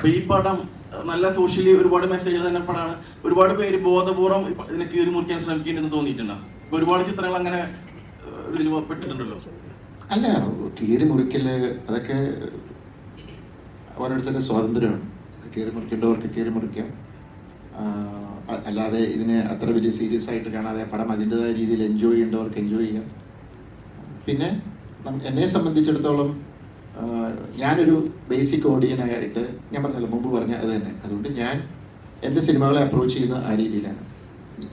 അപ്പൊ ഈ പടം നല്ല സോഷ്യലി ഒരുപാട് മെസ്സേജുകൾ തന്നെ പടമാണ്. ഒരുപാട് പേര് ബോധപൂർവ്വം ഇതിനെ കീറി മുറിക്കാൻ ശ്രമിക്കുന്നുണ്ടെന്ന് തോന്നിയിട്ടുണ്ടോ? ഒരുപാട് ചിത്രങ്ങൾ അങ്ങനെ ഇതിൽ പെട്ടിട്ടുണ്ടല്ലോ. അല്ല, കീറി മുറിക്കല് അതൊക്കെ ഓരോരുത്തരുടെ സ്വാതന്ത്ര്യമാണ്. കീറി മുറിക്കേണ്ടവർക്ക് കീറി മുറിക്കാം. അല്ലാതെ ഇതിനെ അത്ര വലിയ സീരിയസ് ആയിട്ട് കാണാതെ പടം അതിൻ്റെതായ രീതിയിൽ എൻജോയ് ചെയ്യേണ്ടവർക്ക് എൻജോയ് ചെയ്യാം. പിന്നെ എന്നെ സംബന്ധിച്ചിടത്തോളം ഞാനൊരു ബേസിക് ഓഡിയനായിട്ട് ഞാൻ പറഞ്ഞല്ലോ, മുമ്പ് പറഞ്ഞ അത് തന്നെ. അതുകൊണ്ട് ഞാൻ എൻ്റെ സിനിമകളെ അപ്രോച്ച് ചെയ്യുന്ന ആ രീതിയിലാണ്.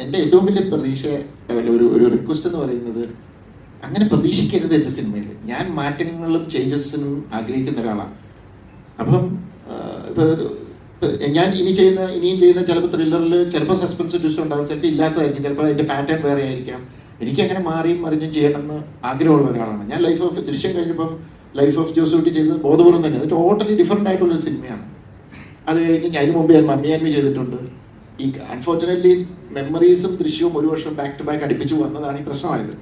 എൻ്റെ ഏറ്റവും വലിയ പ്രതീക്ഷ ഒരു റിക്വസ്റ്റ് എന്ന് പറയുന്നത്, അങ്ങനെ പ്രതീക്ഷിക്കരുത് എൻ്റെ സിനിമയിൽ. ഞാൻ മാറ്റങ്ങളും ചേഞ്ചസിനും ആഗ്രഹിക്കുന്ന ഒരാളാണ്. അപ്പം ഞാൻ ഇനിയും ചെയ്യുന്ന ചിലപ്പോൾ ത്രില്ലറിൽ ചിലപ്പോൾ സസ്പെൻസ് ട്വിസ്റ്റ് ഉണ്ടാകും, ചിലപ്പോൾ ഇല്ലാത്തതായിരിക്കും, ചിലപ്പോൾ അതിൻ്റെ പാറ്റേൺ വേറെ ആയിരിക്കാം. എനിക്ക് അങ്ങനെ മാറിയും മറിഞ്ഞും ചെയ്യണമെന്ന് ആഗ്രഹമുള്ള ഒരാളാണ് ഞാൻ. ലൈഫ് ഓഫ് ദൃശ്യം കഴിഞ്ഞപ്പം ലൈഫ് ഓഫ് ജോസൂട്ടി ചെയ്തത് ബോധപൂർവ്വം തന്നെ. അത് ടോട്ടലി ഡിഫറെൻ്റ് ആയിട്ടുള്ളൊരു സിനിമയാണ്. അത് കഴിഞ്ഞ് അതിന് മുമ്പ് ഞാൻ മമ്മിയാൻമി ചെയ്തിട്ടുണ്ട്. ഈ അൺഫോർച്ചുനേറ്റ്ലി മെമ്മറീസും ദൃശ്യവും ഒരു വർഷം ബാക്ക് ടു ബാക്ക് അടുപ്പിച്ച് വന്നതാണ് ഈ പ്രശ്നമായത്.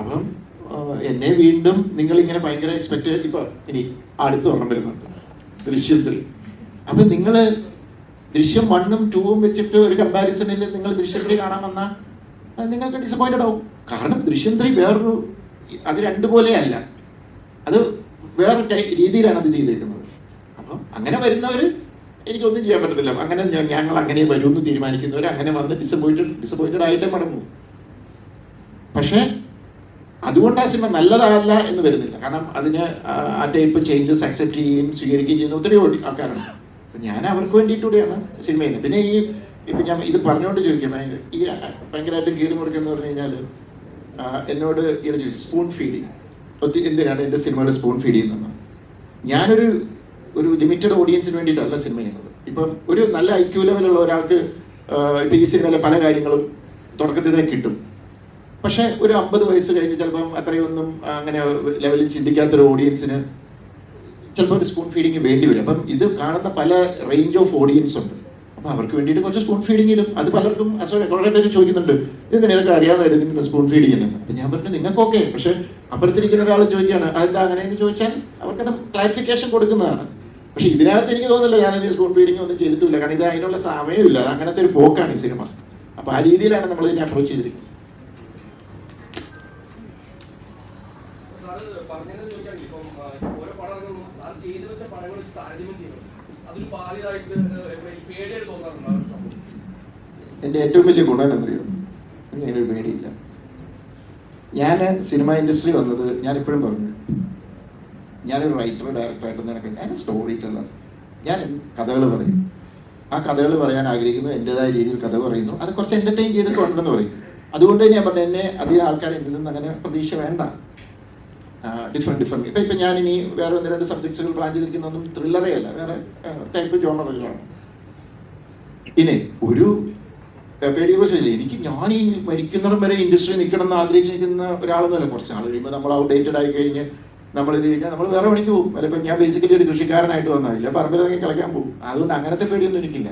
അപ്പം എന്നെ വീണ്ടും നിങ്ങളിങ്ങനെ ഭയങ്കര എക്സ്പെക്ട്, ഇപ്പോൾ ഇനി അടുത്ത ഓർമ്മ വരുന്നുണ്ട് ദൃശ്യം 3. അപ്പം നിങ്ങൾ ദൃശ്യം 1ഉം 2ഉം വെച്ചിട്ട് ഒരു കമ്പാരിസണിൽ നിങ്ങൾ ദൃശ്യം 3 കാണാൻ വന്നാൽ നിങ്ങൾക്ക് ഡിസപ്പോയിൻറ്റഡ് ആവും. കാരണം ദൃശ്യം 3 വേറൊരു, അത് രണ്ടുപോലെയല്ല, അത് വേറെ രീതിയിലാണ് അത് ചെയ്തേക്കുന്നത്. അപ്പം അങ്ങനെ വരുന്നവർ എനിക്കൊന്നും ചെയ്യാൻ പറ്റത്തില്ല. അങ്ങനെ ഞങ്ങൾ അങ്ങനെ വരുമെന്ന് തീരുമാനിക്കുന്നവർ അങ്ങനെ വന്ന് ഡിസപ്പോയിൻറ്റഡ് ആയിട്ടേ മടങ്ങും. പക്ഷേ അതുകൊണ്ട് ആ സിനിമ നല്ലതല്ല എന്ന് വരുന്നില്ല. കാരണം അതിന് ആ ടൈപ്പ് ചേഞ്ചസ് അക്സെപ്റ്റ് ചെയ്യുകയും സ്വീകരിക്കുകയും ചെയ്യുന്ന ഒത്തിരി ആൾക്കാരാണ്. അപ്പം ഞാൻ അവർക്ക് വേണ്ടിയിട്ടൂടെയാണ് സിനിമ ചെയ്യുന്നത്. പിന്നെ ഇപ്പം ഞാൻ ഇത് പറഞ്ഞുകൊണ്ട് ചോദിക്കാം, ഈ ഭയങ്കരമായിട്ട് കീറി മുറിക്കെന്ന് പറഞ്ഞു കഴിഞ്ഞാൽ എന്നോട് ഇവിടെ ചോദിച്ചു സ്പൂൺ ഫീഡിങ് എന്തിനാണ് എൻ്റെ സിനിമയുടെ സ്പൂൺ ഫീഡ് ചെയ്യുന്നത്. ഞാനൊരു ലിമിറ്റഡ് ഓഡിയൻസിന് വേണ്ടിയിട്ടല്ല സിനിമ ചെയ്യുന്നത്. ഇപ്പം ഒരു നല്ല IQ ലെവലുള്ള ഒരാൾക്ക് ഇപ്പം ഈ സിനിമയിലെ പല കാര്യങ്ങളും തുടക്കത്തിൽ തന്നെ കിട്ടും. പക്ഷേ ഒരു 50 വയസ്സ് കഴിഞ്ഞ് ചിലപ്പം അത്രയൊന്നും അങ്ങനെ ലെവലിൽ ചിന്തിക്കാത്തൊരു ഓഡിയൻസിന് ചിലപ്പോൾ ഒരു സ്പൂൺ ഫീഡിങ് വേണ്ടി വരും. അപ്പം ഇത് കാണുന്ന പല റേഞ്ച് ഓഫ് ഓഡിയൻസ് ഉണ്ട്. അപ്പോൾ അവർക്ക് വേണ്ടിയിട്ട് കുറച്ച് സ്പൂൺ ഫീഡിങ് ഇടും. അത് പലർക്കും കുറേ പേര് ചോദിക്കുന്നുണ്ട്, ഇതിന് ഇതൊക്കെ അറിയാമായിരുന്നു സ്പൂൺ ഫീഡിങ് ഉണ്ടെന്ന്. അപ്പം ഞാൻ പറഞ്ഞു നിങ്ങൾക്ക് ഓക്കെ, പക്ഷേ അപ്പുറത്തിരിക്കുന്ന ഒരാൾ ചോദിക്കുകയാണ് അതെന്താ അങ്ങനെയെന്ന് ചോദിച്ചാൽ അവർക്കത് ക്ലാരിഫിക്കേഷൻ കൊടുക്കുന്നതാണ്. പക്ഷേ ഇതിനകത്ത് എനിക്ക് തോന്നുന്നില്ല ഞാനത് സ്പൂൺ ഫീഡിങ് ഒന്നും ചെയ്തിട്ടില്ല. കാരണം ഇത് അതിനുള്ള സമയമില്ല. അത് അങ്ങനത്തെ ഒരു പോക്കാണ് ഈ സിനിമ. അപ്പോൾ ആ രീതിയിലാണ് നമ്മൾ ഇതിനെ അപ്രോച്ച് ചെയ്തിരിക്കുന്നത്. എൻ്റെ ഏറ്റവും വലിയ ഗുണം എന്നറിയോ, എനിക്കൊരു പേടിയില്ല. ഞാൻ സിനിമ ഇൻഡസ്ട്രി വന്നത്, ഞാനിപ്പോഴും പറഞ്ഞു, ഞാനൊരു റൈറ്റർ ഡയറക്ടറായിട്ടൊന്നും എനിക്ക്, ഞാൻ സ്റ്റോറി ടെല്ലർ. ഞാൻ കഥകൾ പറയും. ആ കഥകൾ പറയാൻ ആഗ്രഹിക്കുന്നു, എൻ്റെതായ രീതിയിൽ കഥ പറയുന്നു. അത് കുറച്ച് എൻ്റർടൈൻ ചെയ്തിട്ട് ഉണ്ടെന്ന് പറയും. അതുകൊണ്ട് ഞാൻ പറഞ്ഞു, എന്നെ അധികം ആൾക്കാർ എൻ്റെ നിന്ന് അങ്ങനെ പ്രതീക്ഷ വേണ്ട. ഡിഫറെൻറ്റ് ഇപ്പം ഞാനിനി വേറെ 1-2 സബ്ജക്ട്സുകൾ പ്ലാൻ ചെയ്തിരിക്കുന്നതൊന്നും ത്രില്ലറേ അല്ല, വേറെ ടൈപ്പ് ജോണറുകളാണ്. ഇനി ഒരു പേടിയെക്കുറിച്ചില്ല. ഞാൻ ഈ മരിക്കുന്നിടം വരെ ഇൻഡസ്ട്രി നിൽക്കണം എന്ന് ആഗ്രഹിച്ചിരിക്കുന്ന ഒരാളൊന്നുമല്ല. കുറച്ച് നാൾ കഴിയുമ്പോൾ നമ്മൾ ഔട്ട്ഡേറ്റഡ് ആയി കഴിഞ്ഞ് നമ്മളിത് കഴിഞ്ഞാൽ നമ്മൾ വേറെ പണിക്ക് പോകും. അല്ല, ഇപ്പം ഞാൻ ബേസിക്കലി ഒരു കൃഷിക്കാരനായിട്ട് വന്നതില്ല, പറമ്പിലിറങ്ങി കളിക്കാൻ പോകും. അതുകൊണ്ട് അങ്ങനത്തെ പേടിയൊന്നും എനിക്കില്ല.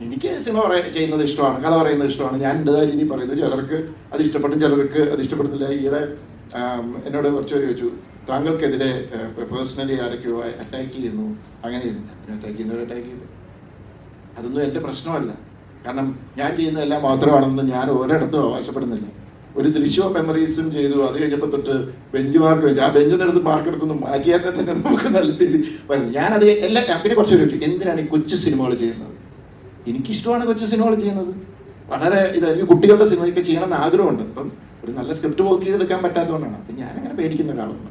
എനിക്ക് സിനിമ ചെയ്യുന്നത് ഇഷ്ടമാണ്, കഥ പറയുന്നത് ഇഷ്ടമാണ്. ഞാൻ എൻ്റെതായ രീതിയിൽ പറയുന്നത്. ചിലർക്ക് അത് ഇഷ്ടപ്പെടും, ചിലർക്ക് അത് ഇഷ്ടപ്പെടുന്നില്ല. ഈയിടെ എന്നോട് കുറച്ച് പേര് ചോദിച്ചു, താങ്കൾക്കെതിരെ പേഴ്സണലി ആരൊക്കെയോ അറ്റാക്ക് ചെയ്യുന്നു, അങ്ങനെ ചെയ്യുന്നു. അറ്റാക്ക് ചെയ്യുന്നവരെ അറ്റാക്ക് ചെയ്തു, അതൊന്നും എൻ്റെ പ്രശ്നമല്ല. കാരണം ഞാൻ ചെയ്യുന്നതെല്ലാം മാത്രമാണെന്ന് ഞാൻ ഒരിടത്തും അവകാശപ്പെടുന്നില്ല. ഒരു ദൃശ്യവും മെമ്മറീസും ചെയ്തു, അത് കഴിഞ്ഞപ്പോൾ തൊട്ട് ബെഞ്ച് മാർക്ക് വെച്ചു. ആ ബെഞ്ചിനടുത്ത് മാർക്കെടുത്തൊന്നും മാറ്റിയാൽ തന്നെ നമുക്ക് നല്ല രീതിയിൽ വരുന്നത്. ഞാനത് എല്ലാ കമ്പനി കുറച്ച് ചോദിച്ചു, എന്തിനാണ് ഈ കൊച്ചു സിനിമകൾ ചെയ്യുന്നത്? എനിക്കിഷ്ടമാണ് കൊച്ചു സിനിമകൾ ചെയ്യുന്നത്. വളരെ എനിക്ക് കുട്ടികളുടെ സിനിമയൊക്കെ ചെയ്യണമെന്ന് ആഗ്രഹമുണ്ട്. അപ്പം ഒരു നല്ല സ്ക്രിപ്റ്റ് വർക്ക് ചെയ്തെടുക്കാൻ പറ്റാത്തതുകൊണ്ടാണ്. അപ്പം ഞാനങ്ങനെ പേടിക്കുന്ന ഒരാളൊന്നും.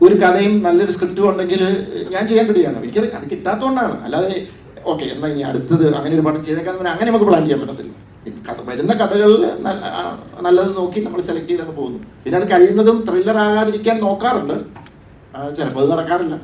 ഒരു കഥയും നല്ലൊരു സ്ക്രിപ്റ്റും ഉണ്ടെങ്കിൽ ഞാൻ ചെയ്യാൻ റെഡിയാണ്. എനിക്കത് അത് കിട്ടാത്തതുകൊണ്ടാണ്. അല്ലാതെ ഓക്കെ എന്നാൽ ഇനി അടുത്തത് അങ്ങനെ ഒരു പടം ചെയ്തേക്കാൻ അങ്ങനെ നമുക്ക് പ്ലാൻ ചെയ്യാൻ പറ്റത്തില്ല. വരുന്ന കഥകൾ നല്ലത് നോക്കി നമ്മൾ സെലക്ട് ചെയ്തൊക്കെ പോകുന്നു. പിന്നെ അത് കഴിയുന്നതും ത്രില്ലർ ആകാതിരിക്കാൻ നോക്കാറുണ്ട്. ചിലപ്പോൾ അത് നടക്കാറില്ല.